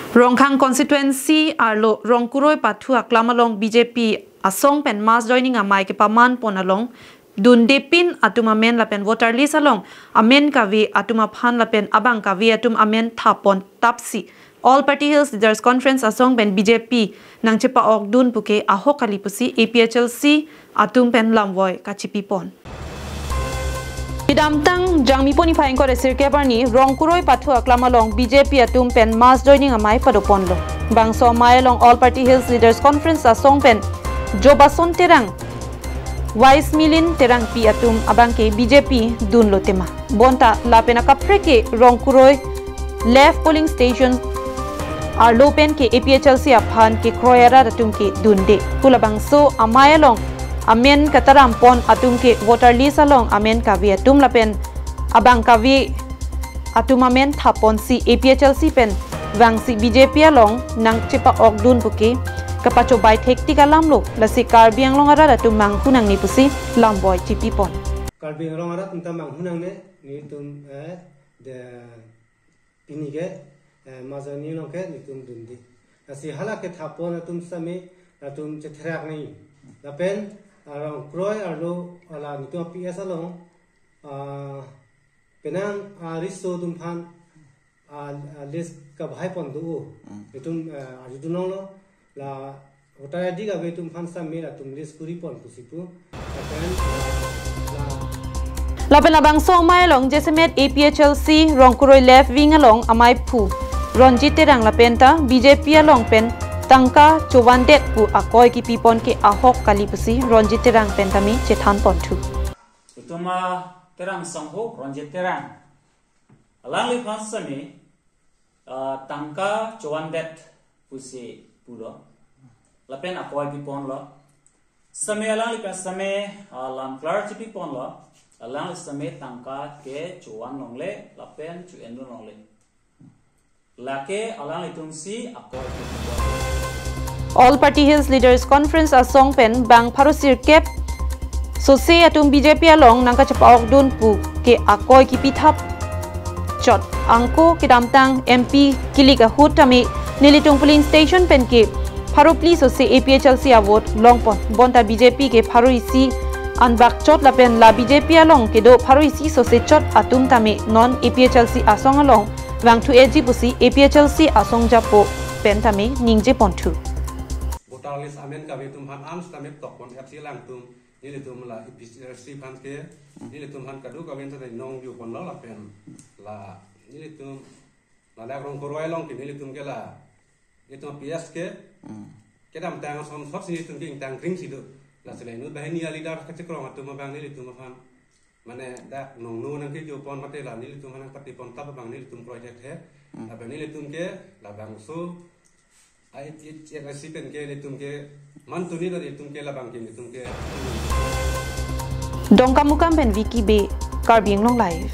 Rongkhang constituency arlo Rongkuroi aphuthak klamalong BJP asong pen mass joining amai ke paman ponalong dun depin atum amen lapen voter list along amen kavi atum aphan lapen abang kavi atum amen thapon tapsi all party hills leaders conference asong pen BJP nang chepa ok dun puke aho kali pusi APHLC atum pen lamvoi kachepi pon Idamtang jangmi poni phaing ko resir ke parni Rongkuroi aphuthak klamalong BJP atum pen mass joining amai padopon lo bangso mai long all party hills leaders conference asong pen jobason terang wise milin terang pi atum abang ke BJP dun lo tema bonta lapena kapre ke Rongkuroi left polling station ar lopen ke APHLC aphan ke kroyara atum ke dunde pula bangso amai long amen kataram pon atum ke voter list along amen kavi atum lapen abang kavi atum amen thapon si APHLC pen wang si BJP along nang chepa ok dun puke kapacho bai thekti kalam lo lasi karbiang long ara atum mang hunang ni pusi lamvoi chipi pon karbiang long ara tum mang hunang ne ni tum de pinige mazani long ke ni tum dundi lasi hala ke thapon atum same atum chethrak nei lapen arong kroi arlo ala nitu PS along penang ariso tum phan list ka bhai pon du itum aritu nong lo la voter ID ka be tum phan sa mera tum list kuri pon pusipu lapen abang so mai long jesemet APHLC Rongkuroi left wing along amai phu ronjit terang lapenta BJP along pen tangka chowandet pu akoi ki pipon ke ahok kali pusi ronjit terang pentami chethan pon thu utuma terang sangho ronjit terang alang li khasami tangka chowandet pusi pulo lapen akoi pipon lo same alang li same lam klar chi pipon lo alang li same tangka ke chowan longle lapen chu endu longle lake alang li tungsi akoi All Party Hills Leaders Conference asong pen bang parusir kep so se atum BJP along nangka chapa ok dun pu ke akoi ki pithap chot angko ke damtang MP kilik ahut tami nilitung polling station pen ke pharu please so se APHLC award longpon bonta BJP ke pharu isi anbak chot la pen la BJP along ke do pharu isi so se chot atum tami non APHLC asong along wang thu eji pusi APHLC asong japo pen tami ningje pontu Talis amen kabe tum han am stamet tok kon FC lang tum ni le tum la APHLC phan ke ni le tum han kadu kaben ta nong yu kon la pen la ni le tum la Rongkuroi long ke ni le tum ke la ni tum PS ke dam tang som thot si tum king tang ring si do la sele nu ba ni ali dar ka che krong atum bang ni le tum phan mane da nong nu nang ke ju pon mate la ni le tum han pati pon tap bang ni le tum project he la ba ni le tum ke la bang so ai it recipen ke nitum ke mantuni da nitum ke labang ke nitum ke dongkamukam ben wiki be karbiang long live